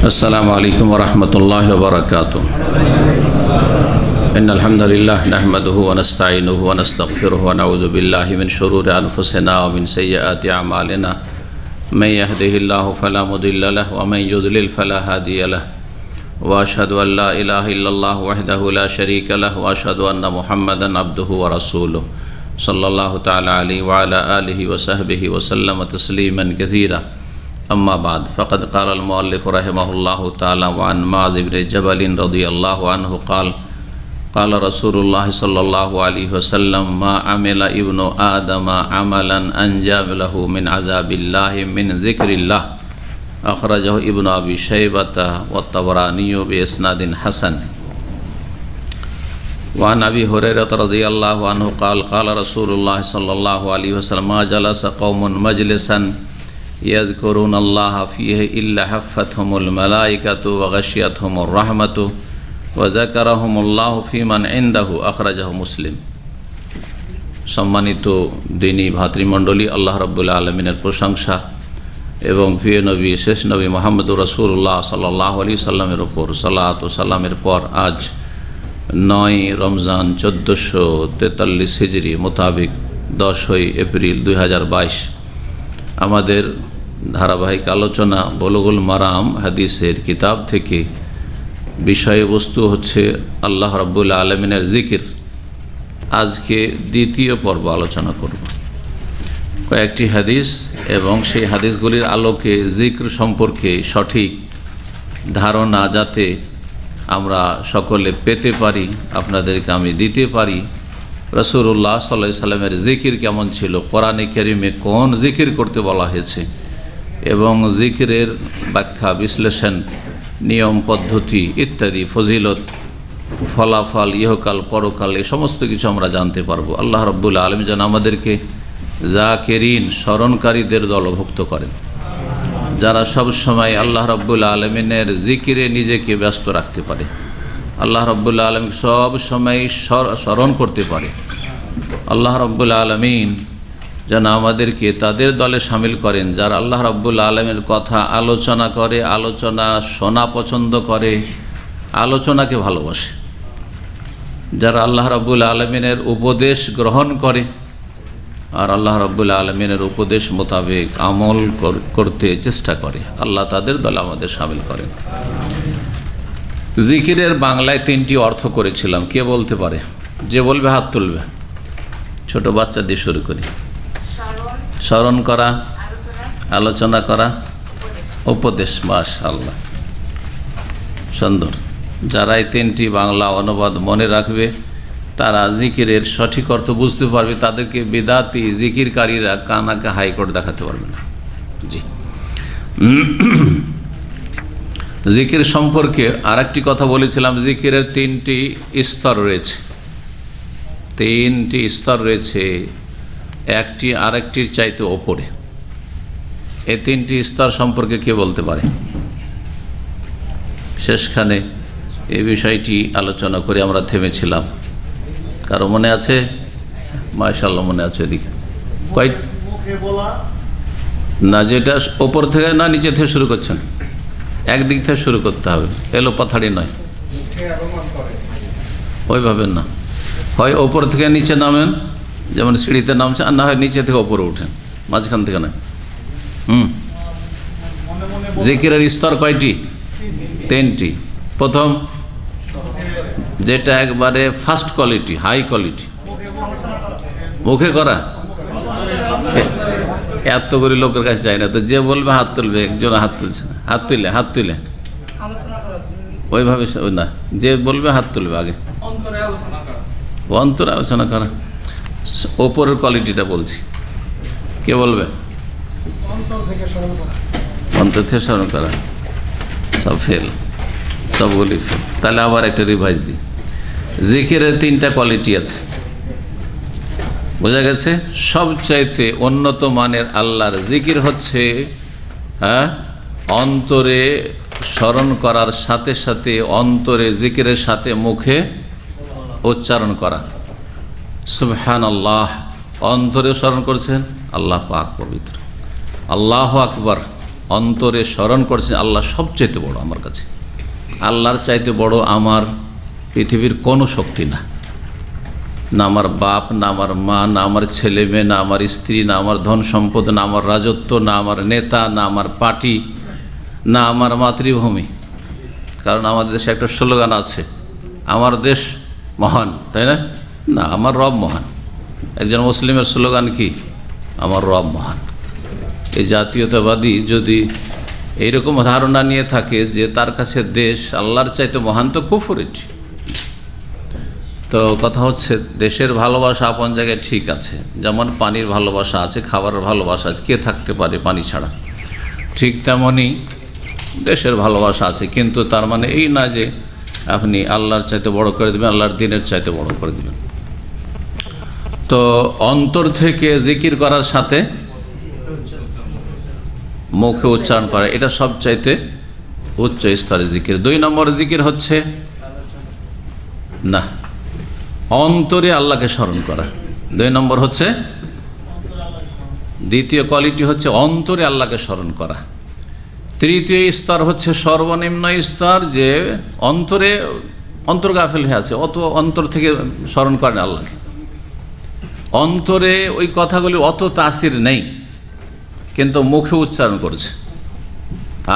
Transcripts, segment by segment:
अस्सलामु अलैकुम वरहमतुल्लाहि वबरकातुहू। इन्नल हम्दुलिल्लाह नहमदुहु व नस्तईनुहु व नस्तगफिरुहु व नऊज़ु बिल्लाहि मिन शुरूरि अनफुसिना व मिन सय्यिआति अमालिना मन यहदिहिल्लाहु फला मुदिल्ल लहु व मन युद्लिल फला हादिय लहु व अशहदु अन ला इलाहा इल्लल्लाहु वहदहु ला शरीका लहु व अशहदु अन्न मुहम्मदन अब्दुहु व रसूलुहु सल्लल्लाहु तआला अलैहि व अला आलिहि व सहबिहि व सल्लम तस्लीमन कसीरा। अम्मा बाद फ़क़द क़ाल अल-मुअल्लिफ़ रहिमहुल्लाहु तआला व अन मुआज़ इब्न जबल रज़ियल्लाहु अन्हु क़ाल रसूलुल्लाह सल्लल्लाहु अलैहि वसल्लम मा अमिला इब्नु आदम अमलन अंजा लहु मिन अज़ाबिल्लाहि मिन ज़िक्रिल्लाह अख़रजहु इब्नु अबी शैबता व तबरानी बिइस्नादिन हसन। व अन अबी हुरैरा रज़ियल्लाहु अन्हु क़ाल क़ाल रसूलुल्लाह सल्लल्लाहु अलैहि वसल्लम मा जलस क़ौमुन मजलिसन यज़्कुरूनल्लाह फ़ीहि इल्ला हफ़्फ़तहुमुल मलाइकतु व गशियतहुमुर रहमतु व ज़करहुमुल्लाहु फ़ीमन इंदहु अख़रजहु मुस्लिम। सम्मानित दीनी भातृमंडली, अल्लाह रब्बुल आलमीনের প্রশংসা এবং প্রিয় নবী শেষ নবী মুহাম্মদুর রাসূলুল্লাহ সাল্লাল্লাহু আলাইহি সাল্লামের উপর সালাত ও সালামের পর আজ 9 রমজান 1443 হিজরি মোতাবেক 10 এপ্রিল 2022 আমাদের ধারাবাহিক আলোচনা বুলুগুল মারাম হাদিসের কিতাব থেকে বিষয়বস্তু হচ্ছে আল্লাহ রাব্বুল আলামিনের জিকির। আজকে দ্বিতীয় পর্ব আলোচনা করব কয়েকটি হাদিস এবং সেই হাদিসগুলির আলোকে জিকির সম্পর্কে সঠিক ধারণা যাতে আমরা সকলে পেতে পারি, আপনাদেরকে আমি দিতে পারি। রাসূলুল্লাহ সাল্লাল্লাহু আলাইহি সাল্লামের জিকির কেমন ছিল, কোরআনে কারিমে কোন জিকির করতে বলা হয়েছে এবং জিকিরের ব্যাখ্যা, বিশ্লেষণ, নিয়ম পদ্ধতি ইত্যাদি, ফজিলত, ফলাফল, ইহকাল পরকাল, এই সমস্ত কিছু আমরা জানতে পারবো। আল্লাহ রাব্বুল আলামিন যেন আমাদেরকে জাকিরিন, স্মরণকারীদের দলভুক্ত করেন, যারা সব সময় আল্লাহ রাব্বুল আলামিনের জিকিরে নিজেকে ব্যস্ত রাখতে পারে, আল্লাহ রাব্বুল আলামিন সব সময় স্মরণ করতে পারে। আল্লাহ রাব্বুল আলামিন যেন আমাদেরকে তাদের দলে শামিল করেন যারা আল্লাহ রাব্বুল আলামিনের কথা আলোচনা করে, আলোচনা শোনা পছন্দ করে, আলোচনাকে ভালোবাসে, যারা আল্লাহ রাব্বুল আলামিনের উপদেশ গ্রহণ করে আর আল্লাহ রাব্বুল আলামিনের উপদেশ মোতাবেক আমল করতে চেষ্টা করে। আল্লাহ তাদের দলে আমাদের শামিল করেন। জিকিরের বাংলায় 3টি অর্থ করেছিলাম। কে বলতে পারে? যে বলবে হাত তুলবে। ছোট বাচ্চা দিয়ে শুরু করি। স্মরণ করা, আলোচনা করা, উপদেশ। মাশাআল্লাহ, সুন্দর। যারা এই 3টি বাংলা অনুবাদ মনে রাখবে তারা জিকিরের সঠিক অর্থ বুঝতে পারবে, তাদেরকে বিদাতি জিকিরকারীরা কানাকে হাইকোর্ট দেখাতে পারবে না। জি, জিকির সম্পর্কে আরেকটি কথা বলেছিলাম। জিকিরের 3টি স্তর রয়েছে, 3টি স্তর রয়েছে, একটি আরেকটির চাইতে ওপরে। এই 3টি স্তর সম্পর্কে কে বলতে পারে? শেষখানে এই বিষয়টি আলোচনা করে আমরা থেমেছিলাম। কারো মনে আছে? মাশাআল্লাহ, মনে আছে। এদিকে না, যেটা ওপর থেকে না নিচে থেকে শুরু করছেন, একদিক থেকে শুরু করতে হবে, এলো পাথাড়ি নয়, ওইভাবে না। হয় ওপর থেকে নিচে নামেন, যেমন সিঁড়িতে নামছেন, আর না হয় নিচে থেকে ওপরে উঠেন, মাঝখান থেকে নয়। জিকিরের স্তর কয়টি? 3টি। প্রথম যেটা একবারে ফার্স্ট কোয়ালিটি, হাই কোয়ালিটি, মুখে করা। এত করে লোকের কাছে যায় না তো, যে বলবে হাত তুলবে, একজন হাত তুলছে, হাত তুলে ওইভাবে না, যে বলবে হাত তুলবে আগে, অন্তরে আলোচনা করা। ওপরের কোয়ালিটিটা বলছি, কে বলবে? অন্তর থেকে স্মরণ করা। সব ফেল, সবগুলি ফেল। তাহলে আবার একটা রিভাইজ দিই। জিকিরের 3টা কোয়ালিটি আছে, বোঝা গেছে? সবচাইতে উন্নত মানের আল্লাহর জিকির হচ্ছে অন্তরে স্মরণ করার সাথে সাথে, অন্তরে জিকিরের সাথে মুখে উচ্চারণ করা। সুবহানাল্লাহ, অন্তরে স্মরণ করছেন আল্লাহ পাক পবিত্র, আল্লাহু আকবার অন্তরে স্মরণ করছেন আল্লাহ সবচাইতে বড় আমার কাছে, আল্লাহর চাইতে বড় আমার পৃথিবীর কোনো শক্তি না, না আমার বাপ, না আমার মা, না আমার ছেলে মেয়ে, না আমার স্ত্রী, না আমার ধন সম্পদ, না আমার রাজত্ব, না আমার নেতা, না আমার পার্টি, না আমার মাতৃভূমি। কারণ আমাদের দেশে একটা স্লোগান আছে, আমার দেশ মহান, তাই না? না, আমার রব মহান। একজন মুসলিমের স্লোগান কি? আমার রব মহান। এই জাতীয়তাবাদী যদি এইরকম ধারণা নিয়ে থাকে যে তার কাছে দেশ আল্লাহর চাইতে মহান, তো কুফর এটি। তো কথা হচ্ছে দেশের ভালোবাসা আপন জায়গায় ঠিক আছে, যেমন পানির ভালোবাসা আছে, খাবারের ভালোবাসা আছে, কে থাকতে পারে পানি ছাড়া, ঠিক তেমনই দেশের ভালোবাসা আছে। কিন্তু তার মানে এই না যে আপনি আল্লাহর চাইতে বড় করে দেবেন, আল্লাহর দিনের চাইতে বড় করে দেবেন। তো অন্তর থেকে জিকির করার সাথে মুখে উচ্চারণ করা, এটা সবচাইতে উচ্চ স্তরের জিকির। 2 নম্বর জিকির হচ্ছে না, অন্তরে আল্লাহকে স্মরণ করা। 2 নম্বর হচ্ছে, দ্বিতীয় কোয়ালিটি হচ্ছে অন্তরে আল্লাহকে স্মরণ করা। তৃতীয় স্তর হচ্ছে সর্বনিম্ন স্তর, যে অন্তর গাফিল হয়ে আছে, অত অন্তর থেকে স্মরণ করেন আল্লাহকে, অন্তরে ওই কথাগুলি অত তাসির নেই, কিন্তু মুখে উচ্চারণ করছে।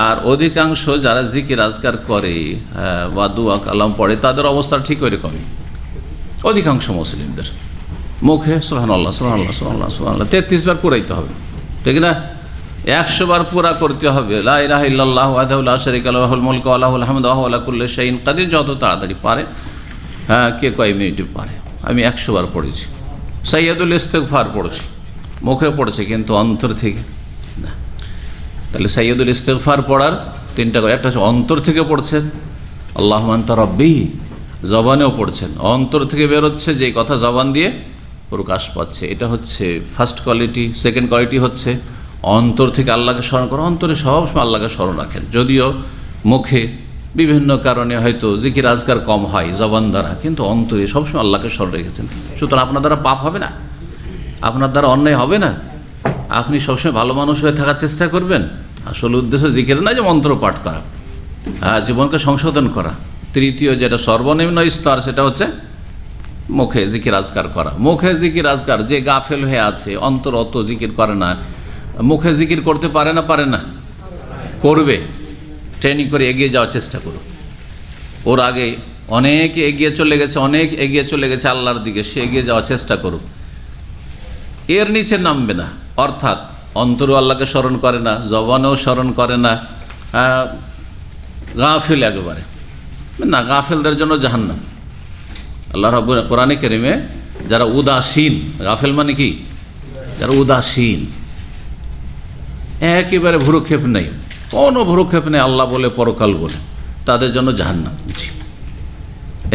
আর অধিকাংশ যারা জিকির আজকার করে বা দুয়া কালাম পড়ে, তাদের অবস্থা ঠিক ওই রকমই। অধিকাংশ মুসলিমদের মুখে সুবহানাল্লাহ সুবহানাল্লাহ সুবহানাল্লাহ সুবহানাল্লাহ 33 বার পুরাইতে হবে, ঠিক না? 100 বার পুরা করতে হবে লা ইলাহা ইল্লাল্লাহু ওয়াহদাহু লা শারীকা লাহু লাহুল মুলকু ওয়া লাহুল হামদু ওয়া হুয়া আলা কুল্লি শাইইন কাদির। যত তাড়াতাড়ি পারে, হ্যাঁ, কে কয় মিনিটে পারে। আমি 100 বার পড়েছি। সাইয়্যিদুল ইস্তিগফার পড়েছি, মুখে পড়েছে, কিন্তু অন্তর থেকে না। তাহলে সাইয়্যিদুল ইস্তিগফার পড়ার 3টা করে, একটা হচ্ছে অন্তর থেকে পড়ছেন, আল্লাহুম্মা আনতা রাব্বি, জবানেও পড়ছেন, অন্তর থেকে বেরোচ্ছে, যে কথা জবান দিয়ে প্রকাশ পাচ্ছে। এটা হচ্ছে ফার্স্ট কোয়ালিটি। সেকেন্ড কোয়ালিটি হচ্ছে অন্তর থেকে আল্লাহকে স্মরণ করা। অন্তরে সবসময় আল্লাহকে স্মরণ রাখেন, যদিও মুখে বিভিন্ন কারণে হয়তো জিকির আজকার কম হয় জবান দ্বারা, কিন্তু অন্তরে সবসময় আল্লাহকে স্মরণ রেখেছেন। সুতরাং আপনার দ্বারা পাপ হবে না, আপনার দ্বারা অন্যায় হবে না, আপনি সবসময় ভালো মানুষ হয়ে থাকার চেষ্টা করবেন। আসল উদ্দেশ্য জিকির না যে মন্ত্র পাঠ করা, জীবনকে সংশোধন করা। তৃতীয় যেটা সর্বনিম্ন স্তর, সেটা হচ্ছে মুখে জিকির আজকার করা। মুখে জিকির আজকার, যে গাফেল হয়ে আছে, অন্তর অত জিকির করে না, মুখে জিকির করতে পারে না, করবে, ট্রেনিং করে এগিয়ে যাওয়ার চেষ্টা করো। ওর আগে অনেক এগিয়ে চলে গেছে আল্লাহর দিকে, সে এগিয়ে যাওয়ার চেষ্টা করুক, এর নিচে নামবে না। অর্থাৎ অন্তরও আল্লাহকে স্মরণ করে না, জবানেও স্মরণ করে না, গাফিল একেবারে না। গাফিলদের জন্য জাহান্নাম। আল্লাহ রাব্বুল কোরআনে কারীমে যারা উদাসীন, গাফিল মানে কি? যারা উদাসীন, একেবারে ভ্রুক্ষেপ নেই, কোনো ভ্রুক্ষেপ নেই আল্লাহ বলে পরকাল বলে, তাদের জন্য জাহান্নাম। জি,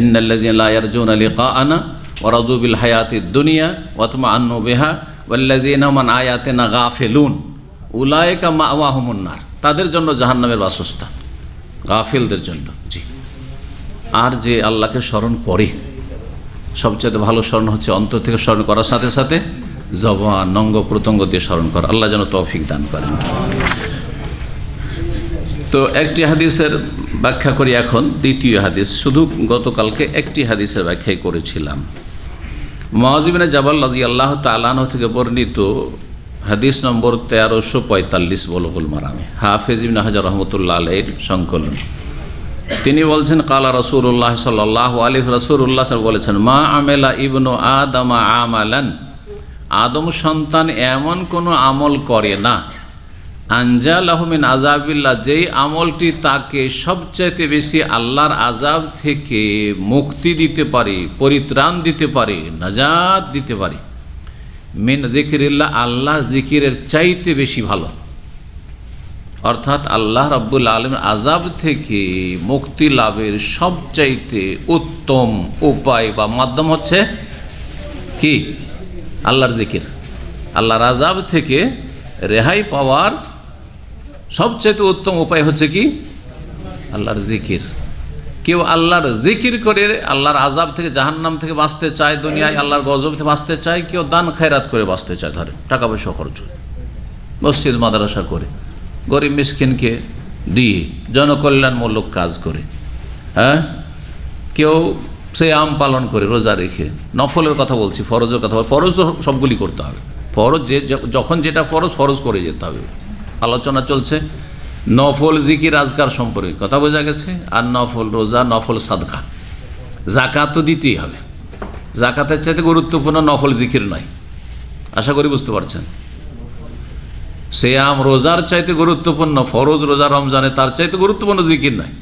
ইন্নাল্লাযীনা লা ইয়ারজুনা লিকাআনা ওয়া রাযু বিল হায়াতিদ দুনিয়া ওয়া তামান্নু বিহা ওয়াল্লাযীনা হুম আন আয়াতিনা গাফিলুন উলাইকা মাওয়াহুমুন নার। তাদের জন্য জাহান্নামের বাসস্থান, গাফিলদের জন্য। জি, আর যে আল্লাহকে স্মরণ করে, সবচেয়ে ভালো স্মরণ হচ্ছে অন্তর থেকে স্মরণ করার সাথে সাথে জবান, অঙ্গ প্রত্যঙ্গ দিয়ে স্মরণ করা। আল্লাহ যেন তৌফিক দান করেন। তো একটি হাদিসের ব্যাখ্যা করি এখন, দ্বিতীয় হাদিস। শুধু গতকালকে একটি হাদিসের ব্যাখ্যাই করেছিলাম। মুআয ইবনে জাবাল রাদিয়াল্লাহু তাআলা আনহু থেকে বর্ণিত হাদিস নম্বর 1345 বুলুগুল মারামে, হাফেজ ইবনে হাজার রহমতুল্লাহ আলাইহির সংকলন। তিনি বলছেন, কালা রাসূলুল্লাহ সাল্লাল্লাহু আলাইহি রাসূলুল্লাহ বলেছেন, মা আমেলা ইবনু আদম আমালান, আদম সন্তান এমন কোনো আমল করে না, আনজালাহু মিন আযাবিল্লাহ, যেই আমলটি তাকে সবচাইতে বেশি আল্লাহর আযাব থেকে মুক্তি দিতে পারে, পরিত্রাণ দিতে পারে, নাজাত দিতে পারে, মিন যিকরিল্লাহ, আল্লাহ জিকিরের চাইতে বেশি ভালো। অর্থাৎ আল্লাহ রাব্বুল আলামিন আযাব থেকে মুক্তি লাভের সবচাইতে উত্তম উপায় বা মাধ্যম হচ্ছে কি? আল্লাহর জিকির। আল্লাহর আযাব থেকে রেহাই পাওয়ার সবচাইতে উত্তম উপায় হচ্ছে কি? আল্লাহর জিকির। কেউ আল্লাহর জিকির করে আল্লাহর আযাব থেকে, জাহান্নাম থেকে বাঁচতে চায়, দুনিয়ায় আল্লাহর গজব থেকে বাঁচতে চায়, কেউ দান খায়রাত করে বাঁচতে চায়, ধরে টাকা পয়সা খরচ করে, মসজিদ মাদ্রাসা করে, গরিব মিসকিনকে দিয়ে জনকল্যাণমূলক কাজ করে, হ্যাঁ, কেউ সিয়াম পালন করে রোজা রেখে, নফলের কথা বলছি, ফরজের কথা বলছি, ফরজ তো সবগুলি করতে হবে, ফরজ যখন যেটা ফরজ ফরজ করে যেতে হবে। আলোচনা চলছে নফল জিকির আজকার সম্পর্কে, কথা বোঝা গেছে। আর নফল রোজা, নফল সাদকা, জাকাত তো দিতেই হবে। জাকাতের চাইতে গুরুত্বপূর্ণ নফল জিকির নয়, আশা করি বুঝতে পারছেন। সিয়াম রোজার চাইতে গুরুত্বপূর্ণ, ফরজ রোজা রমজানে তার চাইতে গুরুত্বপূর্ণ জিকির নয়।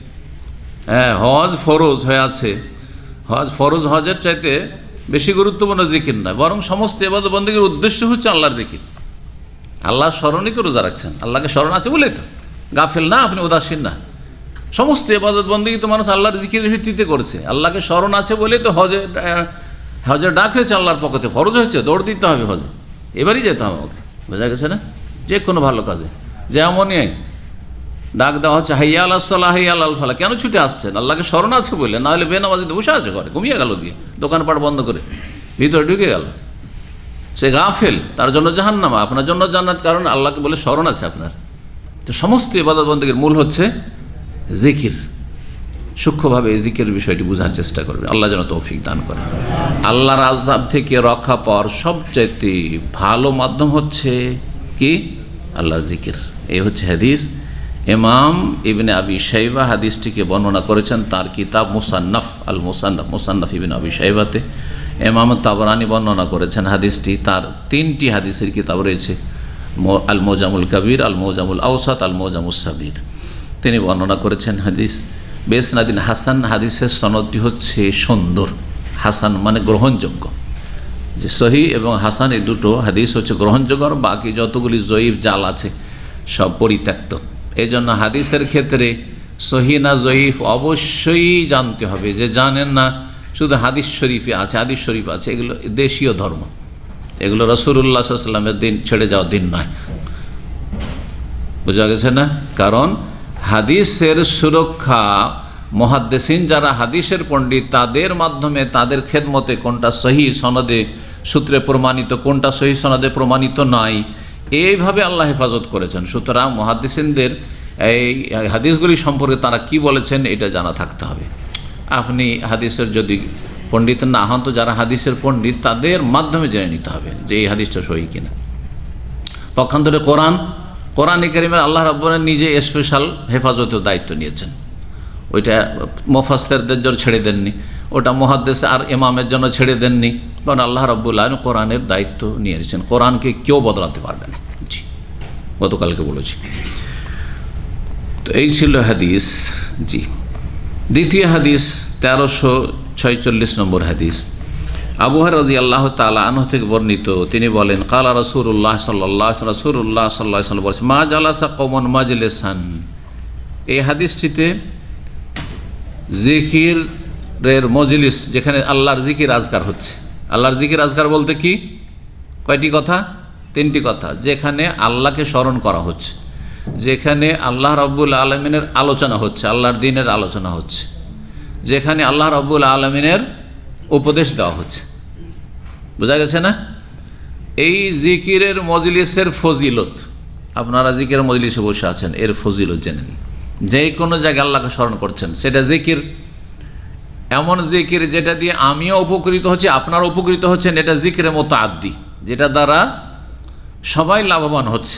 হ্যাঁ, হজ ফরজ হয়ে আছে, হজ ফরজ হজের চাইতে বেশি গুরুত্বপূর্ণ জিকির নয়, বরং সমস্ত ইবাদত বন্দেগীর উদ্দেশ্য হচ্ছে আল্লাহর জিকির। আল্লাহর স্মরণই তো রোজা রাখছেন, আল্লাহকে স্মরণ আছে বলেই তো, গাফিল না, আপনি উদাসীন না। সমস্ত ইবাদত বন্দেগী তো মানুষ আল্লাহর জিকিরের ভিত্তিতে করছে, আল্লাহকে স্মরণ আছে বলেই তো হজের ডাক হয়েছে আল্লাহর পক্ষে, ফরজ হয়েছে, দৌড় দিতে হবে হজে, এবারই যেতে হবে আমাকে, বোঝা গেছে না। যে কোনো ভালো কাজে যেমনই ডাক দেওয়া হচ্ছে হাইয়া আলাস সালাহ হাইয়া আল ফালাহ, কেন ছুটে আসছেন? আল্লাহকে স্মরণ আছে বলে, না হলে বেনামাজিতে বসে আছে ঘরে, ঘুমিয়ে গেল গিয়ে দোকানপাট বন্ধ করে ভিতরে ঢুকে গেল, সে গাফেল, তার জন্য জাহান্নাম, আপনার জন্য জান্নাত, কারণ আল্লাহকে বলে স্মরণ আছে আপনার। তো সমস্ত ইবাদত বন্দেগীর মূল হচ্ছে জিকির। সূক্ষ্মভাবে এই জিকিরের বিষয়টি বোঝার চেষ্টা করবে, আল্লাহ যেন তৌফিক দান করে। আল্লাহর আযাব থেকে রক্ষা পাওয়ার সবচাইতে ভালো মাধ্যম হচ্ছে কি? আল্লাহর জিকির। এই হচ্ছে হাদিস। ইমাম ইবনে আবি শাইবা হাদিসটিকে বর্ণনা করেছেন তার কিতাব মুসান্নাফ আল মুসান্নাফ, মুসান্নাফ ইবনে আবি শাইবাতে। ইমাম তাবরানি বর্ণনা করেছেন হাদিসটি, তার 3টি হাদিসের কিতাব রয়েছে, আল মোজামুল কবির, আল মোজামুল আওসাত, আল মোজামুস সাবির। তিনি বর্ণনা করেছেন হাদিস বেসনাদিন হাসান, হাদিসের সনদটি হচ্ছে সুন্দর, হাসান মানে গ্রহণযোগ্য, যে সহি এবং হাসান এই দুটো হাদিস হচ্ছে গ্রহণযোগ্য, আর বাকি যতগুলি জয়ীফ জাল আছে সব পরিত্যক্ত। এই জন্য হাদিসের ক্ষেত্রে সহি না জয়ীফ অবশ্যই জানতে হবে, যে জানেন না শুধু হাদিস শরীফে আছে, হাদিস শরীফ আছে, এগুলো দেশীয় ধর্ম, এগুলো রাসূলুল্লাহ সাল্লাল্লাহু আলাইহি ওয়াসাল্লামের দিন ছেড়ে যাওয়ার দিন নয়, বোঝা গেছে না। কারণ হাদিসের সুরক্ষা মুহাদ্দিসিন যারা হাদিসের পণ্ডিত, তাদের মাধ্যমে, তাদের খেদমতে কোনটা সহি সনদে সূত্রে প্রমাণিত, কোনটা সহি সনদে প্রমাণিত নয়, এইভাবে আল্লাহ হেফাজত করেছেন। সুতরাং মুহাদ্দিসিনদের এই হাদিসগুলি সম্পর্কে তারা কি বলেছেন এটা জানা থাকতে হবে। আপনি হাদিসের যদি পণ্ডিত না হন, তো যারা হাদিসের পণ্ডিত তাদের মাধ্যমে জেনে নিতে হবে যে এই হাদিসটা সহি কিনা। পক্ষান্তরে কোরআন কারীমের আল্লাহ রাব্বুল আলামিন নিজে স্পেশাল হেফাজতের দায়িত্ব নিয়েছেন, ওইটা মুফাসসিরদের জন্য ছেড়ে দেননি, ওটা মুহাদ্দিস আর ইমামের জন্য ছেড়ে দেননি, কারণ আল্লাহ রাব্বুল আলামিন কোরআনের দায়িত্ব নিয়েছেন। কোরআনকে কেউ বদলাতে পারবে না, জি, গতকালকে বলেছি। তো এই ছিল হাদিস। জি, দ্বিতীয় হাদিস 1346 নম্বর হাদিস, আবু হুরায়রা রাদিয়াল্লাহু তাআলা আনহু থেকে বর্ণিত, তিনি বলেন কালা রাসূলুল্লাহ সাল্লাল্লাহু আলাইহি ওয়াসাল্লাম বলেছেন মা জালাসা কওমুন মাজলিসান। এই হাদিসটিতে জিকিরের মজলিস, যেখানে আল্লাহর জিকির আজকার হচ্ছে, আল্লাহর জিকির আজকার বলতে কি? কয়টি কথা? 3টি কথা। যেখানে আল্লাহকে স্মরণ করা হচ্ছে, যেখানে আল্লাহ রাব্বুল আলামিনের আলোচনা হচ্ছে, আল্লাহর দ্বীনের আলোচনা হচ্ছে, যেখানে আল্লাহ রাব্বুল আলামিনের উপদেশ দেওয়া হচ্ছে, বোঝা গেছে না। এই জিকিরের মজলিসের ফজিলত, আপনারা জিকিরের মজলিসে বসে আছেন, এর ফজিলত জেনে নিন। যে কোনো জায়গায় আল্লাহকে স্মরণ করছেন, সেটা জিকির, এমন জিকির যেটা দিয়ে আমিও উপকৃত হচ্ছি, আপনারা উপকৃত হচ্ছেন, এটা জিকিরের মতো আদি, যেটা দ্বারা সবাই লাভবান হচ্ছে,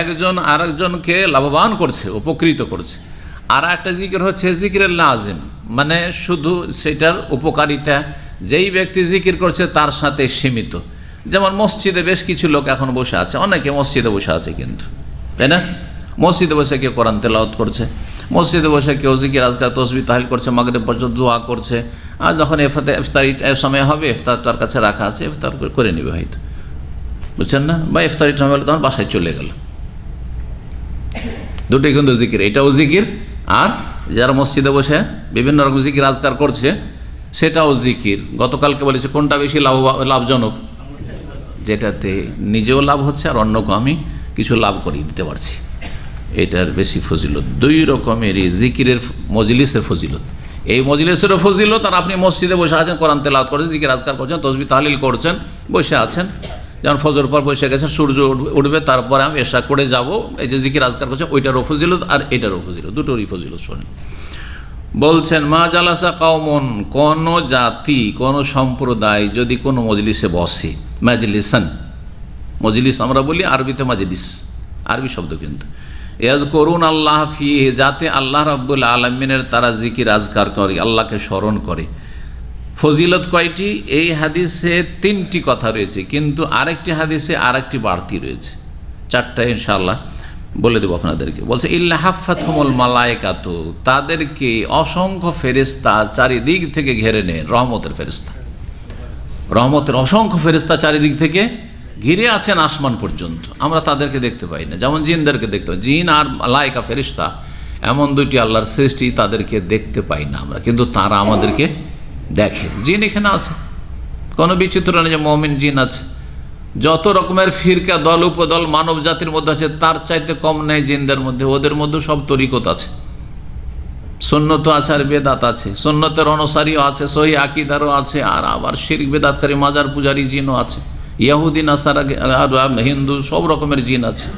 একজন আরেকজনকে লাভবান করছে, উপকৃত করছে। আর একটা জিকির হচ্ছে জিকিরের লাজিম, মানে শুধু সেটার উপকারিতা যেই ব্যক্তি জিকির করছে তার সাথে সীমিত। যেমন মসজিদে বেশ কিছু লোক এখন বসে আছে, অনেকে মসজিদে বসে আছে, কিন্তু তাই না, মসজিদে বসে কেউ কোরআন তেলাওয়াত করছে, মসজিদে বসে কেউ জিকির আজকার তসবিহ তাহলিল করছে, মাগরিব পর্যন্ত দোয়া করছে, আর যখন ইফতারি সময় হবে, ইফতার তার কাছে রাখা আছে, ইফতার করে নেবে হয়তো, বুঝছেন না, বা ইফতারির সময় হলে তখন বাসায় চলে গেল। দুটোই কিন্তু জিকির, এটাও জিকির, আর যারা মসজিদে বসে বিভিন্ন রকম জিকির আজকার করছে সেটাও জিকির। গতকালকে বলেছে কোনটা বেশি লাভজনক? যেটাতে নিজেও লাভ হচ্ছে আর অন্যকে আমি কিছু লাভ করিয়ে দিতে পারছি, এটার বেশি ফজিলত। 2 রকমেরই জিকিরের মজলিসের ফজিলত। এই মজলিসেরও ফজিলত, আর আপনি মসজিদে বসে আছেন, কোরআন তেলাওয়াত করছেন, জিকির আজকার করছেন, তসবিহ তাহলিল করছেন, বসে আছেন, যেমন ফজর পর বসে গেছে, সূর্য উঠবে, তারপরে আমি এশা করে যাব, এই যে জিকির আজকার করছে ওইটারও ফজিলত আর এটারও ফজিলত, দুটোরই ফজিলত শোনেন। বলছেন মা জালাসা কাওমন, কোন জাতি কোন সম্প্রদায় যদি কোনো মজলিসে বসে, মাজলিসান, মজলিস আমরা বলি আরবিতে মাজলিস, আরবি শব্দ কিন্তু, ইয়াজকুরুন আল্লাহ ফিহি, যাতে আল্লাহ রাব্বুল আলামিনের তারা জিকির আজকার করে, আল্লাহকে স্মরণ করে। ফজিলত কয়টি? এই হাদিসে 3টি কথা রয়েছে, কিন্তু আরেকটি হাদিসে আরেকটি বাড়তি রয়েছে, 4টা ইনশাআল্লাহ বলে দেবো আপনাদেরকে। বলছে ইল্লা হাফাতহুমুল মালায়েকাতু, তাদেরকে অসংখ্য ফেরেশতা চারিদিক থেকে ঘিরে নেয়, রহমতের ফেরেশতা, রহমতের অসংখ্য ফেরেশতা চারিদিক থেকে ঘিরে আছেন আসমান পর্যন্ত, আমরা তাদেরকে দেখতে পাই না, যেমন জিনদেরকে দেখতে পাই। জিন আর মালায়েকা ফেরেশতা এমন দুইটি আল্লাহর সৃষ্টি, তাদেরকে দেখতে পাই না আমরা, কিন্তু তারা আমাদেরকে দেখে। জিন এখানে আছে, কোনো বিচিত্র নেই যে মুমিন জিন আছে। যত রকমের ফিরকা দল উপদল মানব জাতির মধ্যে আছে তার চাইতে কম নেই জিনদের মধ্যে, ওদের মধ্যে সব তরিকত আছে, সুন্নত আছে আর বেদাত আছে, সুন্নতের অনুসারীও আছে, সহি আকীদারও আছে, আর আবার শিরক বেদাতকারী মাজার পূজারী জিনও আছে, ইহুদি নাসারা আর হিন্দু সব রকমের জিন আছে।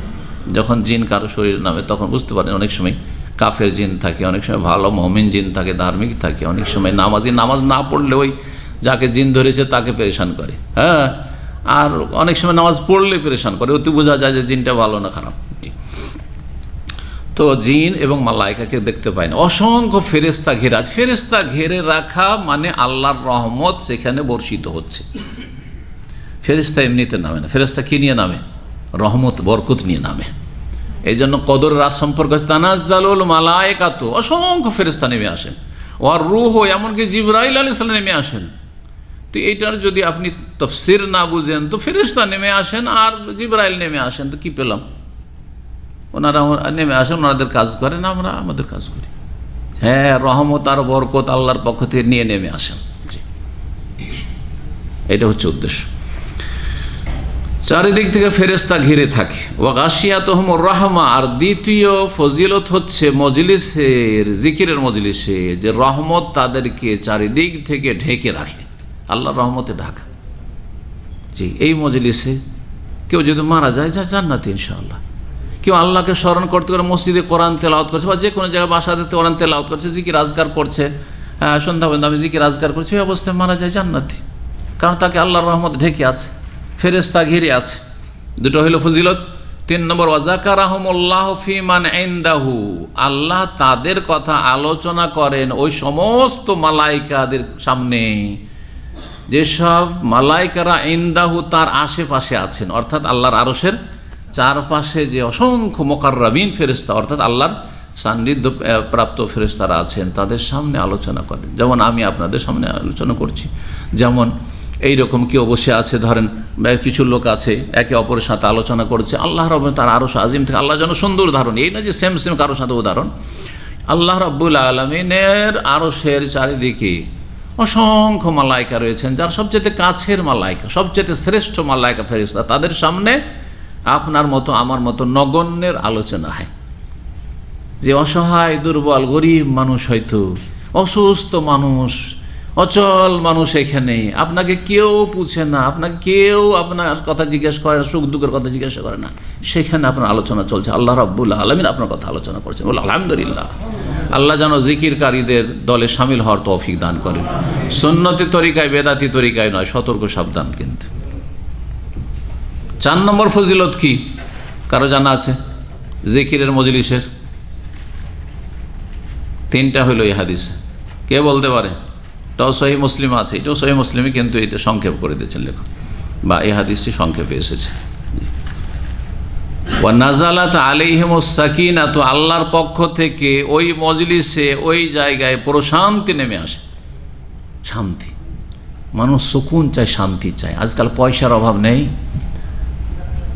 যখন জিন কারো শরীর নামে তখন বুঝতে পারেন অনেক সময় কাফের জিন থাকে, অনেক সময় ভালো মুমিন জিন থাকে, ধার্মিক থাকে, অনেক সময় নামাজি, নামাজ না পড়লে ওই যাকে জিন ধরেছে তাকে পেরেশান করে, হ্যাঁ, আর অনেক সময় নামাজ পড়লে পেরেশান করে, ওতে বোঝা যায় যে জিনটা ভালো না খারাপ। তো জিন এবং মালায়েকাকে দেখতে পায় না, অসংখ্য ফেরেশতা ঘেরে আছে। ফেরেশতা ঘেরে রাখা মানে আল্লাহর রহমত সেখানে বর্ষিত হচ্ছে। ফেরেশতা এমনিতে নামে না, ফেরেশতা কি নিয়ে নামে? রহমত বরকত নিয়ে নামে। এই জন্য কদর রাত সম্পর্কে তানাজ্জালুল মালায়েকাতু, অসংখ্য ফেরেশতা নেমে আসেন, ওয়ার রূহ, এমনকি জিবরাইল আলাইহিস সালাম নেমে আসেন। তো এইটার যদি আপনি তাফসীর না বুঝেন তো ফেরেশতা নেমে আসেন আর জিবরাইল নেমে আসেন, তো কি পেলাম? ওনারা নেমে আসেন, ওনাদের কাজ করেন, আমরা আমাদের কাজ করি। হ্যাঁ, রহমত আর বরকত আল্লাহর পক্ষ থেকে নিয়ে নেমে আসেন, এটা হচ্ছে উদ্দেশ্য। চারিদিক থেকে ফেরেশতা ঘিরে থাকে। ওয়া গাশিয়াতুহুমুর রাহমা, আর দ্বিতীয় ফজিলত হচ্ছে মজলিসের, জিকিরের মজলিসে যে রহমত তাদেরকে চারিদিক থেকে ঢেকে রাখে, আল্লাহর রহমতে ঢাকা। জি, এই মজলিসে কেউ যদি মারা যায় যা জান্নাতে ইনশাআল্লাহ। কেউ আল্লাহকে স্মরণ করতে করে মসজিদে কোরআন তেলাওয়াত করছে, বা যে কোনো জায়গায় বাসাতে কোরআন তেলাওয়াত করছে, জিকির আজকার করছে, সন্ধ্যা পর্যন্ত আমি জিকির আজকার করছি, ওই অবস্থায় মারা যায় জান্নাতি, কারণ তাকে আল্লাহর রহমত ঢেকে আছে, ফেরেশতা ঘিরে আছে। দুটো হইল ফজিলত। 3 নম্বর, ওয়াজাকারাহুমুল্লাহু ফি মান ইনদাহু, আল্লাহ তাদের কথা আলোচনা করেন ওই সমস্ত মালায়েকাদের সামনে যেসব মালায়েকারা ইনদাহু তার আশেপাশে আছেন, অর্থাৎ আল্লাহর আরশের চারপাশে যে অসংখ্য মুকাররাবিন ফেরেশতা, অর্থাৎ আল্লাহর সান্নিধ্য প্রাপ্ত ফেরেশতারা আছেন, তাদের সামনে আলোচনা করেন। যেমন আমি আপনাদের সামনে আলোচনা করছি, যেমন এইরকম কেউ বসে আছে, ধরেন কিছু লোক আছে একে অপরের সাথে আলোচনা করছে, আল্লাহ রাব্বুল তার আরশ আজিম থেকে, আল্লাহ যেন সুন্দর উদাহরণ, এই না যে সেম সেম কারোর সাথে উদাহরণ, আল্লাহ রাব্বুল আলামিনের আরশের চারিদিকে অসংখ্য মালায়েকা রয়েছেন, যার সবচেয়ে কাছের মালায়েকা, সবচেয়ে শ্রেষ্ঠ মালায়েকা ফেরেশতা, তাদের সামনে আপনার মতো আমার মতো নগণ্যের আলোচনা হয়। যে অসহায় দুর্বল গরিব মানুষ, হয়তো অসুস্থ মানুষ, অচল মানুষ, এখানে আপনাকে কেউ পুছে না, আপনাকে কেউ আপনার কথা জিজ্ঞেস করে না, সুখ দুঃখের কথা জিজ্ঞাসা করে না, সেখানে আপনার আলোচনা চলছে, আল্লাহ রাব্বুল আলামিন আপনার কথা আলোচনা করছেন। বলে আলহামদুলিল্লাহ, আল্লাহ যেন জিকিরকারীদের দলে শামিল হওয়ার তৌফিক দান করেন, সুন্নতি তরিকায় বেদাতি তরিকায় নয়, সতর্ক সাবধান। কিন্তু 4 নম্বর ফজিলত কি কারো জানা আছে জিকিরের মজলিসের? 3টা হইল এই হাদিসে, কে বলতে পারে? এটাও সহিহ মুসলিম আছে, এটাও সহিহ মুসলিমে, কিন্তু এটা সংক্ষেপ করে দিয়েছেন লেখক, বা এই হাদিসটি সংক্ষেপে এসেছে। ওয়া নাযালাত আলাইহিমুস সাকিনাতু, আল্লাহর পক্ষ থেকে ওই মজলিসে, ওই জায়গায় প্রশান্তি নেমে আসে। শান্তি, মানুষ সুকুন চায়, শান্তি চায়। আজকাল পয়সার অভাব নেই,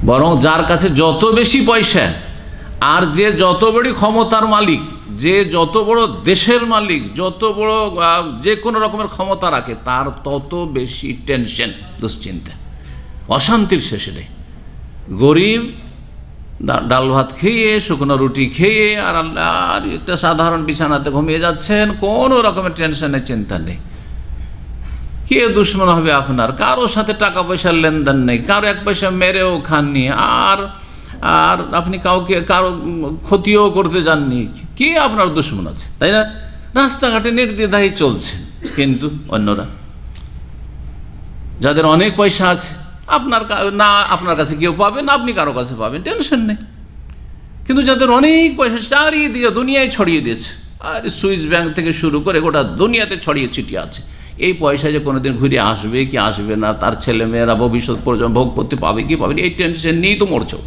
বরং যার কাছে যত বেশি পয়সা আর যে যত বড় ক্ষমতার মালিক, যে যত বড় দেশের মালিক, যত বড় যে কোনো রকমের ক্ষমতা রাখে, তার তত বেশি টেনশন, দুশ্চিন্তা, অশান্তির শেষে নেই। গরিব ডাল ভাত খেয়ে, শুকনো রুটি খেয়ে, আর আল্লাহর একটা সাধারণ বিছানাতে ঘুমিয়ে যাচ্ছেন, কোনো রকমের টেনশনের চিন্তা নেই। কে দুশ্মন হবে আপনার? কারো সাথে টাকা পয়সার লেনদেন নেই, কারো এক পয়সা মেরেও খাননি, আর আর আপনি কাউকে কারো ক্ষতিও করতে যাননি, কে আপনার দুশ্মন আছে, তাই না? রাস্তাঘাটে নির্দ্বিধায় চলছে। কিন্তু অন্যরা যাদের অনেক পয়সা আছে, আপনার কাছে কেউ পাবেন, আপনি কারো কাছে পাবেন, টেনশন নেই। কিন্তু যাদের অনেক পয়সা চারিদিকে দুনিয়ায় ছড়িয়ে দিয়েছে, আর সুইস ব্যাংক থেকে শুরু করে গোটা দুনিয়াতে ছড়িয়ে ছিটিয়ে আছে, এই পয়সা যে কোনোদিন ঘুরে আসবে কি আসবে না, তার ছেলেমেয়েরা ভবিষ্যৎ পর্যন্ত ভোগ করতে পাবে কি পাবে, এই টেনশন নিয়েই তো মরছে,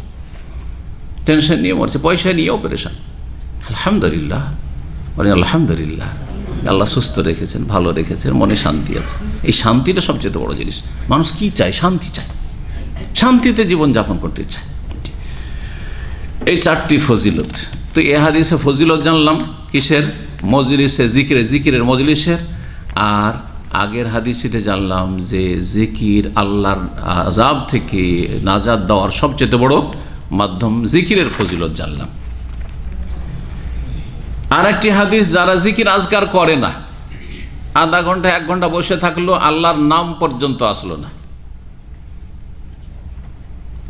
টেনশন নিয়ে মরছে, পয়সা নিয়েও পেরেশান। আলহামদুলিল্লাহ, বলেন আলহামদুলিল্লাহ, আল্লাহ সুস্থ রেখেছেন, ভালো রেখেছেন, মনে শান্তি আছে। এই শান্তিটা সবচেয়ে বড় জিনিস। মানুষ কি চায়? শান্তি চায়, শান্তিতে জীবনযাপন করতে চায়। এই 4টি ফজিলত। তো এ হাদিসে ফজিলত জানলাম কিসের? মজলিসে জিকিরের মজলিসের। আর আগের হাদিসিতে জানলাম যে জিকির আল্লাহর আযাব থেকে নাজাত দেওয়ার সবচেয়ে বড় মাধ্যম, জিকিরের ফজিলত জানলাম। আর একটি হাদিস, যারা জিকির আজকার করে না, আধা ঘন্টা 1 ঘন্টা বসে থাকলো, আল্লাহর নাম পর্যন্ত আসলো না।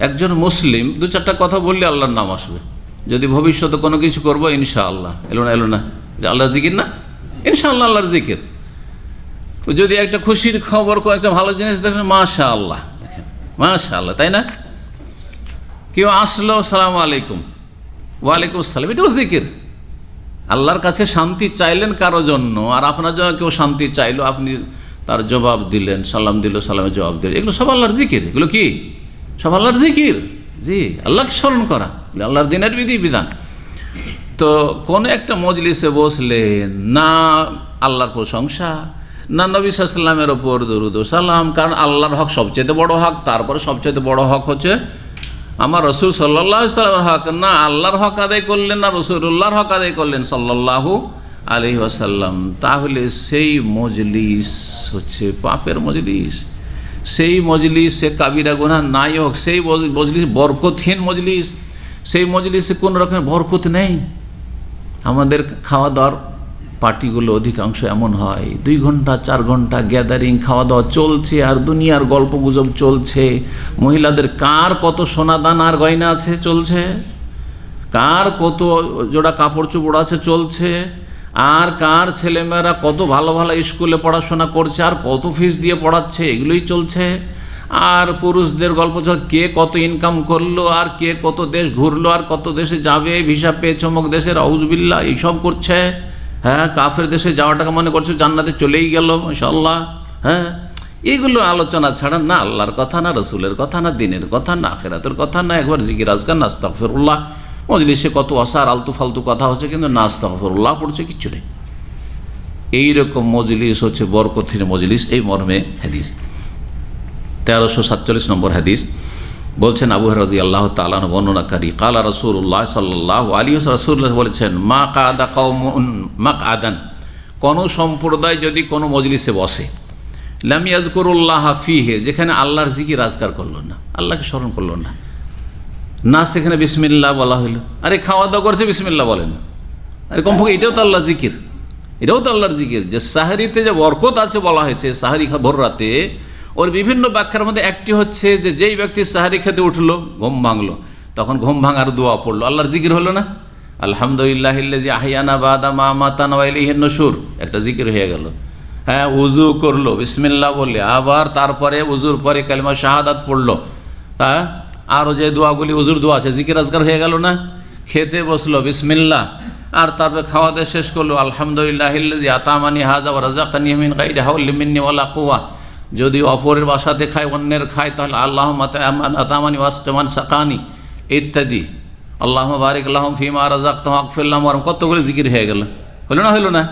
একজন মুসলিম 2-4টা কথা বললে আল্লাহর নাম আসবে। যদি ভবিষ্যতে কোনো কিছু করবো, ইনশাআল্লাহ, এলো না যে আল্লাহর জিকির না, ইনশাআল্লাহ আল্লাহর জিকির। যদি একটা খুশির খবর, একটা ভালো জিনিস দেখেন, মাশাআল্লাহ, দেখেন মাশাআল্লাহ, তাই না? কেউ আসলো, সালাম আলাইকুম, ওয়ালাইকুম আসসালাম, এটাও জিকির। আল্লাহর কাছে শান্তি চাইলেন কারো জন্য, আর আপনার জন্য কেউ শান্তি চাইলো, আপনি তার জবাব দিলেন, সালাম দিল, সালামের জবাব দিলেন, এগুলো সব আল্লাহর জিকির। এগুলো কি সব আল্লাহর জিকির? জি, আল্লাহকে স্মরণ করা, আল্লাহর দিনের বিধান। তো কোনো একটা মজলিসে বসলে না আল্লাহর প্রশংসা, না নবী সাল্লাল্লাহু আলাইহি ওয়াসাল্লামের ওপর দরুদ ও সালাম, কারণ আল্লাহর হক সবচেয়ে বড় হক, তারপরে সবচেয়ে বড় হক হচ্ছে আমার রাসূল সাল্লাল্লাহু আলাইহি ওয়াসাল্লামের হক। না আল্লাহর হক আদায় করলেন, না রাসূলুল্লাহর হক আদায় করলেন সাল্লাল্লাহু আলাইহি ওয়াসাল্লাম, তাহলে সেই মজলিস হচ্ছে পাপের মজলিস, সেই মজলিস সে কাবিরা গুনাহ নায়ক, সেই মজলিস বরকতহীন মজলিস, সেই মজলিসে কোনো রকমের বরকত নেই। আমাদের খাওয়া দাওয়ার পার্টিগুলো অধিকাংশ এমন হয়, 2 ঘন্টা 4 ঘন্টা গ্যাদারিং, খাওয়া দাওয়া চলছে, আর দুনিয়ার গল্প গুজব চলছে। মহিলাদের কার কত সোনাদান আর গয়না আছে চলছে, কার কত জোড়া কাপড় চোপড় আছে চলছে, আর কার ছেলেমেয়েরা কত ভালো ভালো স্কুলে পড়াশোনা করছে, আর কত ফিস দিয়ে পড়াচ্ছে, এগুলোই চলছে। আর পুরুষদের গল্প চলছে, কে কত ইনকাম করলো, আর কে কত দেশ ঘুরলো, আর কত দেশে যাবে, ভিসা পেয়ে চমক দেশের, আউযুবিল্লাহ, এইসব করছে। হ্যাঁ, কাফের দেশে যাওয়াটাকে মনে করছে জান্নাতে চলেই গেল, মাশাআল্লাহ। হ্যাঁ, এগুলো আলোচনা ছাড়া না আল্লাহর কথা, না রসুলের কথা, না দিনের কথা, না আখিরাতের কথা, না একবার জিকির আজকার, না আস্তাগফিরুল্লাহ। মজলিসে কত অসার আলতু ফালতু কথা হচ্ছে, কিন্তু না আস্তাগফিরুল্লাহ পড়ছে, কিচ্ছু নেই। এইরকম মজলিস হচ্ছে বরকতের মজলিস। এই মর্মে হাদিস 1347 নম্বর হাদিস বলছেন, আবু হুরায়রা রাদিয়াল্লাহু তাআলা আনহু বর্ণনাকারী, ক্বালা রাসূলুল্লাহ সাল্লাল্লাহু আলাইহি ওয়াসাল্লাম, রাসূলুল্লাহ বলেছেন, মা কাদা কওমুন মাকআদান, কোন সম্প্রদায় যদি কোনো মজলিসে বসে, লাম ইয়াযকুরুল্লাহ ফীহি, যেখানে আল্লাহর জিকির আজকার করলো না, আল্লাহকে স্মরণ করলো না, না সেখানে বিসমিল্লাহ বলা হইলো, আরে খাওয়া দাওয়া করছে বিসমিল্লাহ বলেন, আরে কমপক্ষে এটাও তো আল্লাহর জিকির, এটাও তো আল্লাহর জিকির। যে সাহরিতে যে বরকত আছে বলা হয়েছে, সাহরি ভোর রাতে, ওর বিভিন্ন ব্যাখ্যার মধ্যে একটি হচ্ছে যে যেই ব্যক্তি সাহারি খেতে উঠলো, ঘুম ভাঙলো, তখন ঘুম ভাঙার দোয়া পড়লো, আল্লাহর জিকির হলো না? আলহামদুলিল্লাহিল্লাযী আহইয়ানা বাদা মা আমাতানা ওয়া ইলাইহিন নুশুর, একটা জিকির হয়ে গেল। হ্যাঁ, উযু করলো, বিসমিল্লাহ বললে, আবার তারপরে উযুর পরে কালিমা শাহাদাত পড়লো। হ্যাঁ, আরও যে দোয়াগুলি উযুর দোয়া আছে, জিকির আজকার হয়ে গেল না? খেতে বসলো, বিসমিল্লাহ, আর তারপরে খাওয়াতে শেষ করলো, আলহামদুলিল্লাহিল্লাযী আতামানি হাযা ওয়া রাযাকানি মিন গায়রি হাওলিন মিন্নি ওয়ালা কুওয়া। যদি অপরের বাসাতে খায়, অন্যের খায়, তাহলে আল্লাহুম্মা আতামানি ওয়াসকামান সাকানি ইত্যাদি, আল্লাহুম্মা বারিক লাহুম ফিমা রাযাকতাহুম ওয়াগফির লাহুম, কতগুলো জিকির হয়ে গেল, হলো না? হলো না?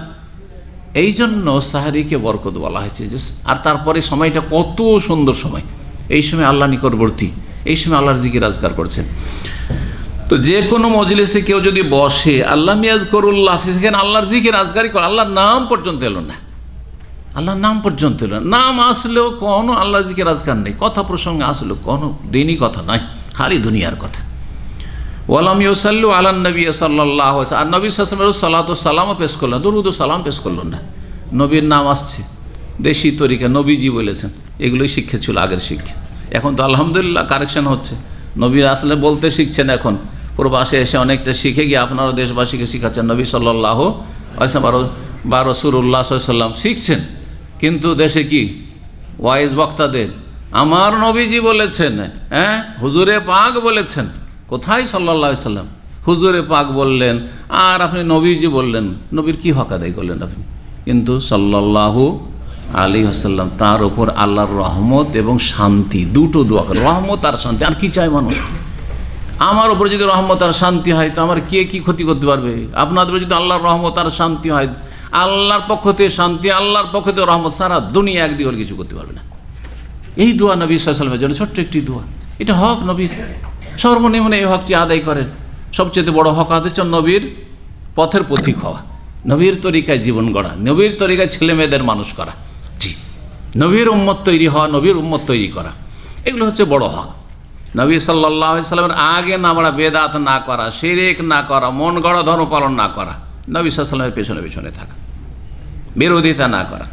এই জন্য সাহারিকে বরকত বলা হয়েছে। যে আর তারপরে সময়টা কত সুন্দর সময়, এই সময় আল্লাহ নিকটবর্তী, এই সময় আল্লাহর জিকির আজকার করছেন। তো যে কোনো মজলিসে কেউ যদি বসে, আল্লাহ ইয়াযকুরুল্লাহ, সেখানে আল্লাহর জিকির আজকারই করে, আল্লাহর নাম পর্যন্ত এলো না, আল্লাহর নাম পর্যন্ত এলো না। নাম আসলেও কোনো আল্লাহর জিকির আজকার নেই, কথা প্রসঙ্গে আসলেও কোনো দিনই কথা নয়, খালি দুনিয়ার কথা। ওয়ালাম ইউসাল্লু আলান নবী সাল্লাল্লাহু আলাইহি, আর নবী সাল্লাল্লাহু আলাইহি সাল্লাতু সালামও পেশ করলেন, দরুদ ও সালাম পেশ করলেন না। নবীর নাম আসছে, দেশি তরিকা, নবীজি বলেছেন, এগুলোই শিক্ষা ছিল আগের শিক্ষা। এখন তো আলহামদুলিল্লাহ কারেকশন হচ্ছে, নবীরা আসলে বলতে শিখছেন, এখন প্রবাসে এসে অনেকটা শিখে গিয়ে আপনারা দেশবাসীকে শিখাচ্ছেন নবী সাল্লাল্লাহু আলাইহি ওয়াসাল্লাম বা রাসূলুল্লাহ সাল্লাল্লাহু আলাইহি ওয়াসাল্লাম শিখছেন, কিন্তু দেশে কি ওয়াইজ বক্তাদের আমার নবীজি বলেছেন, হ্যাঁ হুজুরে পাক বলেছেন। কোথায় সাল্লাল্লাহু আলাইহি ওয়াসাল্লাম? হুজুরে পাক বললেন আর আপনি নবীজি বললেন, নবীর কি হক আদায় করলেন আপনি? কিন্তু সাল্লাল্লাহু আলাইহি ওয়াসাল্লাম তার উপর আল্লাহর রহমত এবং শান্তি, দুটো দোয়া করে, রহমত আর শান্তি। আর কি চায় মানুষ? আমার উপর যদি রহমত আর শান্তি হয় তো আমার কে কি ক্ষতি করতে পারবে? আপনাদের যদি আল্লাহর রহমত আর শান্তি হয়, আল্লাহর পক্ষ থেকে শান্তি, আল্লাহর পক্ষ থেকে রহমত, সারা দুনিয়া একদিকে হলে কিছু করতে পারবে না। এই দোয়া নবী সাল্লাল্লাহু আলাইহি ওয়াসাল্লামের জন্য ছোট্ট একটি দোয়া, এটা হক নবীর। সর্বনিম্ন এই হকটি আদায় করেন। সবচেয়ে বড় হক আদায় হচ্ছে নবীর পথের পথিক হওয়া, নবীর তরিকায় জীবন গড়া, নবীর তরিকায় ছেলে মেয়েদের মানুষ করা, জি নবীর উম্মত তৈরি হওয়া, নবীর উম্মত তৈরি করা, এগুলো হচ্ছে বড় হক। নবী সাল্লাল্লাহু আলাইহি ওয়াসাল্লামের আগে না বাড়া, বেদাত না করা, শিরক না করা, মন গড়া ধর্ম পালন না করা, নবী সাল্লাল্লাহু আলাইহি ওয়াসাল্লামের পেছনে পেছনে থাকা, বিরোধিতা না করা।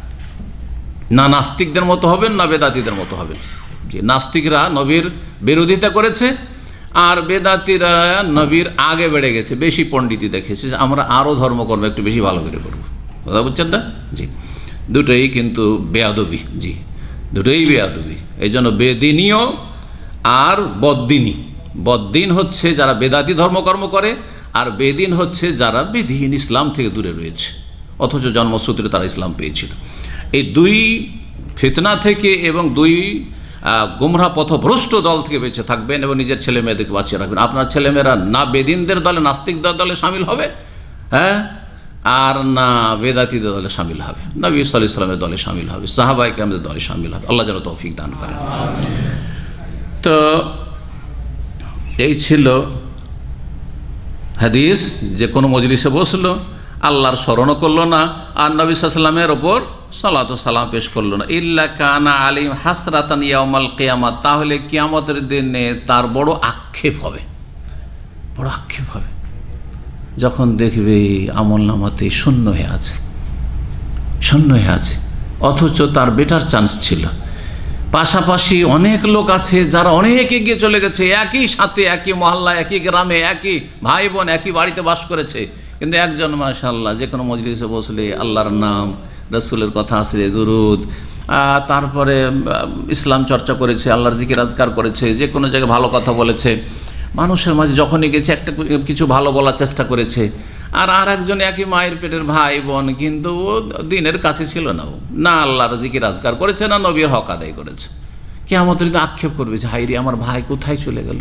না নাস্তিকদের মতো হবেন, না বেদাতিদের মতো হবেন। যে নাস্তিকরা নবীর বিরোধিতা করেছে আর বেদাতিরা নবীর আগে বেড়ে গেছে, বেশি পণ্ডিতি দেখেছে, আমরা আরও ধর্মকর্ম একটু বেশি ভালো করে করবো। কথা বুঝছেন না? জি, দুটোই কিন্তু বেয়াদবি, জি দুটোই বেয়াদবি। এই জন্য বেদিনীয় আর বদ্দিনী, বদ্দিন হচ্ছে যারা বেদাতি ধর্মকর্ম করে, আর বেদিন হচ্ছে যারা বিধিহীন, ইসলাম থেকে দূরে রয়েছে, অথচ জন্মসূত্রে তারা ইসলাম পেয়েছিল। এই দুই ফিতনা থেকে এবং দুই গুমরাহ পথভ্রষ্ট দল থেকে বেঁচে থাকবেন এবং নিজের ছেলে মেয়েদেরকে বাঁচিয়ে রাখবেন। আপনার ছেলেমেয়েরা না বেদিনদের দলে, নাস্তিকদের দলে সামিল হবে, হ্যাঁ, আর না বেদাতিদের দলে সামিল হবে, নবী সাল্লাল্লাহু আলাইহি ওয়াসাল্লামের দলে সামিল হবে, সাহাবায়ে কেরামদের দলে সামিল হবে। আল্লাহ যেন তৌফিক দান করেন। তো এই ছিল হাদিস, যে কোনো মজলিসে বসলো, আল্লাহর স্মরণও করলো না আর নবী সাল্লাল্লাহু আলাইহি ওয়াসাল্লামের ওপর সালাতু সালাম পেশ করলো না, ইল্লা কানা আলাইহিম হাসরাতান ইয়াউমাল কিয়ামাত, তাহলে কিয়ামতের দিনে তার বড় আক্ষেপ হবে, বড় আক্ষেপ হবে যখন দেখবে আমলনামাতে শূন্য হয়ে আছে, শূন্য হয়ে আছে, অথচ তার বেটার চান্স ছিল। পাশাপাশি অনেক লোক আছে যারা অনেক এগিয়ে চলে গেছে, একই সাথে, একই মহল্লা, একই গ্রামে, একই ভাই বোন, একই বাড়িতে বাস করেছে, কিন্তু একজন মাশাআল্লাহ যে কোনো মজলিসে বসলে আল্লাহর নাম, রাসূলের কথা আসলে দুরুদ, তারপরে ইসলাম চর্চা করেছে, আল্লাহর জিকির আজকার করেছে, যে কোনো জায়গায় ভালো কথা বলেছে, মানুষের মাঝে যখনই গেছে একটা কিছু ভালো বলার চেষ্টা করেছে। আর একজন একই মায়ের পেটের ভাই বোন, কিন্তু ও দিনের কাছে ছিল না, ও না আল্লাহর জিকির আজকার করেছে, না নবীর হক আদায় করেছে। কিয়ামতের দিন আক্ষেপ করবে যে হায়রে আমার ভাই কোথায় চলে গেল,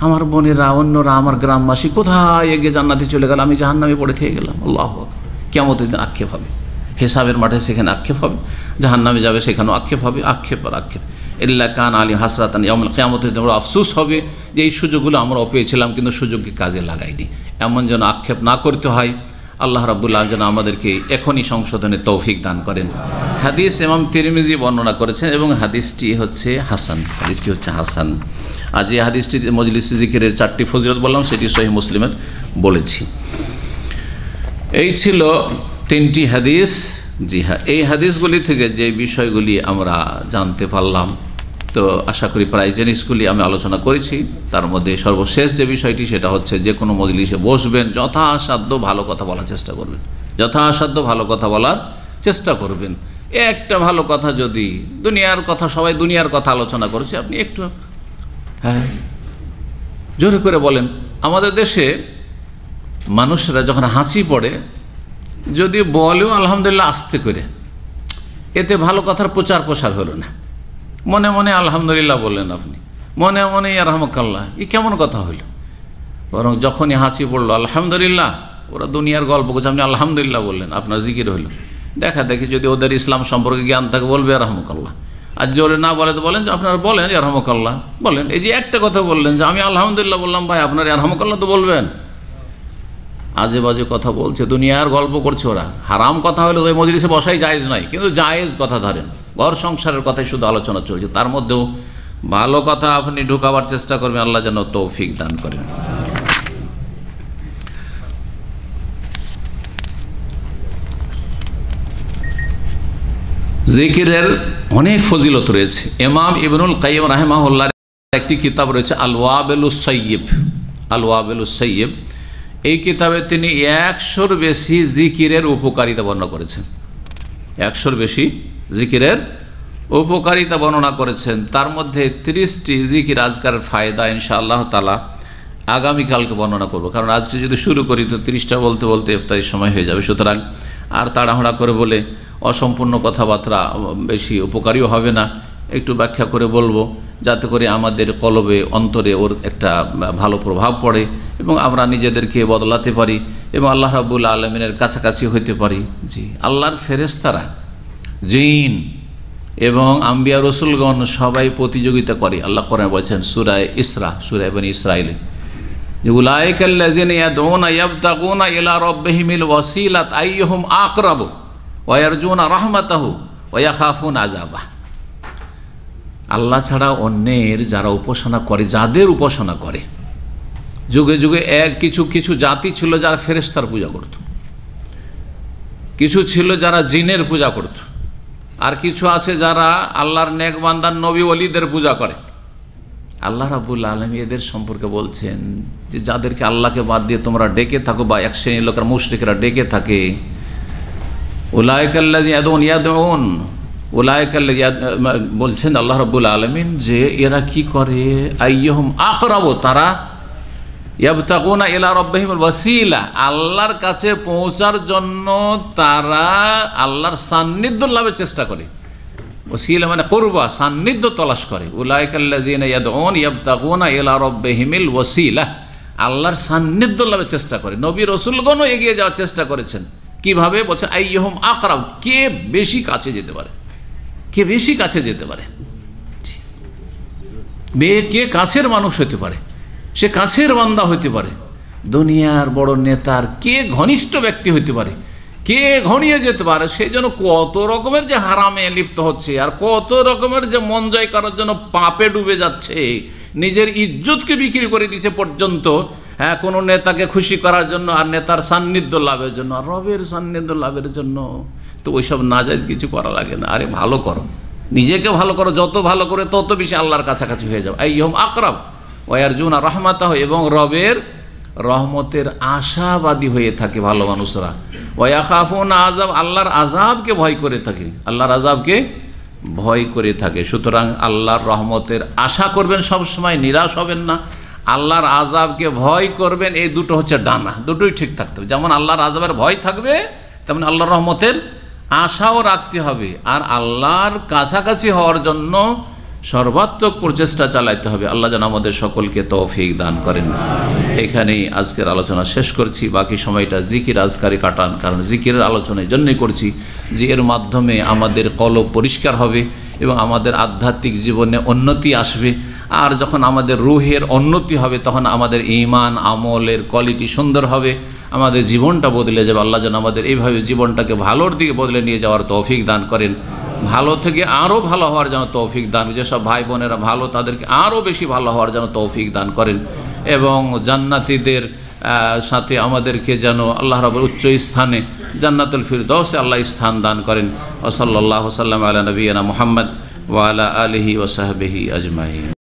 আমার বোনেরা, অন্যরা, আমার গ্রামবাসী কোথায় এগিয়ে জান্নাতে চলে গেল, আমি জাহান্নামে পড়ে থেকে গেলাম। আল্লাহু আকবার। কিয়ামতের দিন আক্ষেপ হবে, হিসাবের মাঠে সেখানে আক্ষেপ হবে, জাহান্নামে যাবে সেখানেও আক্ষেপ হবে, আক্ষেপ আর আক্ষেপ। ইল্লা কান আলী হাসরাতান ইয়াউমুল কিয়ামতের দিন বড় আফসোস হবে যে এই সুযোগগুলো আমরাও পেয়েছিলাম কিন্তু সুযোগকে কাজে লাগাইনি। এমন যেন আক্ষেপ না করতে হয়। আল্লাহ রাব্বুল আলামিন যেন আমাদেরকে এখনই সংশোধনের তৌফিক দান করেন। হাদিস ইমাম তিরমিজি বর্ণনা করেছেন এবং হাদিসটি হচ্ছে হাসান, হাদিসটি হচ্ছে হাসান। আজ এই হাদিসটি মজলিস জিকিরের 4টি ফজিলত বললাম, সেটি সহিহ মুসলিমের বলেছি। এই ছিল 3টি হাদিস। জি হ্যাঁ, এই হাদিসগুলি থেকে যে বিষয়গুলি আমরা জানতে পারলাম, তো আশা করি প্রায় জিনিসগুলি আমি আলোচনা করেছি। তার মধ্যে সর্বশেষ যে বিষয়টি সেটা হচ্ছে যে কোনো মজলিসে বসবেন যথাসাধ্য ভালো কথা বলার চেষ্টা করবেন, যথাসাধ্য ভালো কথা বলার চেষ্টা করবেন। একটা ভালো কথা, যদি দুনিয়ার কথা, সবাই দুনিয়ার কথা আলোচনা করেছে, আপনি একটু হ্যাঁ জোরে করে বলেন। আমাদের দেশে মানুষরা যখন হাঁচি পড়ে যদি বলেও আলহামদুলিল্লাহ আস্তে করে, এতে ভালো কথার প্রচার প্রসার হলো না। মনে মনে আলহামদুলিল্লাহ বললেন আপনি, মনে মনে ইয়ারহামুকাল্লাহ, এই কেমন কথা হইল? বরং যখনই হাঁচি পড়লো আলহামদুলিল্লাহ, ওরা দুনিয়ার গল্প করছে, আপনি আলহামদুলিল্লাহ বললেন, আপনার জিকির হইল। দেখা দেখি যদি ওদের ইসলাম সম্পর্কে জ্ঞান থাকে বলবে ইয়ারহামুকাল্লাহ, আর জোরে না বলে তো বলেন যে আপনারা বলেন ইয়ারহামুকাল্লাহ বলেন। এই যে একটা কথা বললেন যে আমি আলহামদুলিল্লাহ বললাম, ভাই আপনার ইয়ারহামুকাল্লাহ তো বলবেন। আজে বাজে কথা বলছে, দুনিয়ার গল্প করছে ওরা। হারাম কথা হলে ওই মজলিসে বসাই জায়েজ নয়, কিন্তু জায়েজ কথা ধরেন, ঘর সংসারের কথাই শুধু আলোচনা চলছে, তার মধ্যেও ভালো কথা আপনি ঢুকাবার চেষ্টা করবেন। আল্লাহ যেন তৌফিক দান করেন। জিকিরের অনেক ফজিলত রয়েছে। ইমাম ইবনুল কাইয়িম রাহিমাহুল্লাহর একটি কিতাব রয়েছে আল ওয়াবিলুস সাইয়্যিব। আল ওয়াবিলুস সাইয়্যিব, এই কিতাবে তিনি 100-র বেশি জিকিরের উপকারিতা বর্ণনা করেছেন। 100-র বেশি জিকিরের উপকারিতা বর্ণনা করেছেন। তার মধ্যে 30টি জিকির আজকারের ফায়দা ইনশাআল্লাহ তাআলা আগামীকালকে বর্ণনা করব, কারণ আজকে যদি শুরু করি তো 30টা বলতে বলতে ইফতারির সময় হয়ে যাবে। সুতরাং আর তাড়াহুড়া করে বলে অসম্পূর্ণ কথাবার্তা বেশি উপকারীও হবে না, একটু ব্যাখ্যা করে বলবো যাতে করে আমাদের কলবে অন্তরে ওর একটা ভালো প্রভাব পড়ে এবং আমরা নিজেদেরকে বদলাতে পারি এবং আল্লাহ রাব্বুল আলামিনের কাছাকাছি হইতে পারি। জি, আল্লাহর ফেরেশতারা, জিন এবং আম্বিয়া রসুলগণ সবাই প্রতিযোগিতা করে। আল্লাহ কোরআনে বলেছেন সূরা ইসরা, সূরা বনী ইসরাঈলে, যে উলাইকাল্লাযিনা ইয়াদউনা ইয়াবতাগুনা ইলা রাব্বিহিমিল ওয়াসিলাত আইয়ুহুম আকরাবু ওয়া ইয়ারজুনা রাহমাতাহু ওয়া ইয়াখাফুনা আযাবাহ। আল্লাহ ছাড়া অন্যের যারা উপাসনা করে, যাদের উপাসনা করে, যুগে যুগে কিছু জাতি ছিল যারা ফেরেশতার পূজা করত, কিছু ছিল যারা জিনের পূজা করত, আর কিছু আছে যারা আল্লাহর নেক বান্দার নবী ওলিদের পূজা করে। আল্লাহ রাব্বুল আলামিন এদের সম্পর্কে বলছেন যে যাদেরকে আল্লাহকে বাদ দিয়ে তোমরা ডেকে থাকো বা এক শ্রেণীর লোকেরা মুশরিকরা ডেকে থাকে, উলাইকাল্লাযিনা ইয়াদউন, বলছেন আল্লাহ রাব্বুল আলামিন যে এরা কি করে, আইয়ুহুম আকরাবু, তারা ইয়াবতাগুনা ইলা রাব্বিহিমিল ওয়াসিলা, আল্লাহর কাছে পৌঁছার জন্য তারা আল্লাহর সান্নিধ্য লাভের চেষ্টা করে। ওয়াসিলা মানে কুরবা, সান্নিধ্য তলাশ করে। উলাইকাল্লাযিনা ইয়াদউন ইয়াবতাগুনা ইলা রাব্বিহিমিল ওয়াসিলা, আল্লাহর সান্নিধ্য লাভের চেষ্টা করে। নবী রাসূলগণও এগিয়ে যাওয়ার চেষ্টা করেছেন। কিভাবে? বলছে আইয়ুহুম আকরাব, কে বেশি কাছে যেতে পারে, কে বেশি কাছে যেতে পারে, কে কাছের মানুষ হতে পারে, সে কাছের বান্দা হতে পারে, দুনিয়ার বড় নেতার কে ঘনিষ্ঠ ব্যক্তি হতে পারে, কে ঘনিয়ে যেতে পারে। সেই জন্য কত রকমের যে হারামে লিপ্ত হচ্ছে, আর কত রকমের যে মন জয় করার জন্য পাপে ডুবে যাচ্ছে, নিজের ইজ্জতকে বিক্রি করে দিচ্ছে পর্যন্ত, হ্যাঁ, কোনো নেতাকে খুশি করার জন্য আর নেতার সান্নিধ্য লাভের জন্য আর রবের সান্নিধ্য লাভের জন্য। তো ওইসব নাজায়েজ কিছু করা লাগে না। আরে ভালো করো, নিজেকে ভালো করো, যত ভালো করে তত বেশি আল্লাহর কাছাকাছি হয়ে যাও। আইয়ুহুম আকরাব ওয়া ইয়ারজুনা রাহমাতাহু, এবং রবের রহমতের আশাবাদী হয়ে থাকে ভালো মানুষরা। ওয়া ইয়াখাফুনা আযাব, আল্লাহর আযাবকে ভয় করে থাকে, আল্লাহর আযাবকে ভয় করে থাকে। সুতরাং আল্লাহর রহমতের আশা করবেন সবসময়, নিরাশ হবেন না। আল্লাহর আযাবকে ভয় করবেন, এই দুটো হচ্ছে ডানা, দুটোই ঠিক থাকতে হবে। যেমন আল্লাহর আযাবের ভয় থাকবে, তেমন আল্লাহর রহমতের আশাও রাখতে হবে। আর আল্লাহর কাছাকাছি হওয়ার জন্য সর্বাত্মক প্রচেষ্টা চালাইতে হবে। আল্লাহ যেন আমাদের সকলকে তৌফিক দান করেন। এখানেই আজকের আলোচনা শেষ করছি। বাকি সময়টা জিকির আজকারে কাটান, কারণ জিকিরের আলোচনা এই জন্যই করছি যে এর মাধ্যমে আমাদের কলব পরিষ্কার হবে এবং আমাদের আধ্যাত্মিক জীবনে উন্নতি আসবে। আর যখন আমাদের রুহের উন্নতি হবে তখন আমাদের ঈমান আমলের কোয়ালিটি সুন্দর হবে, আমাদের জীবনটা বদলে যাবে। আল্লাহ যেন আমাদের এইভাবে জীবনটাকে ভালোর দিকে বদলে নিয়ে যাওয়ার তৌফিক দান করেন, ভালো থেকে আরও ভালো হওয়ার যেন তৌফিক দান, যেসব ভাই বোনেরা ভালো তাদেরকে আরও বেশি ভালো হওয়ার যেন তৌফিক দান করেন, এবং জান্নাতীদের সাথে আমাদেরকে যেন আল্লাহ রাব্বুল উচ্চ স্থানে জান্নাতুল ফিরদৌসে আল্লাহ স্থান দান করেন। ওয়া সাল্লাল্লাহু সাল্লাম আলা নবিয়িনা মুহাম্মদ ওয়া আলা আলিহি ওয়া সাহবিহি আজমাইন।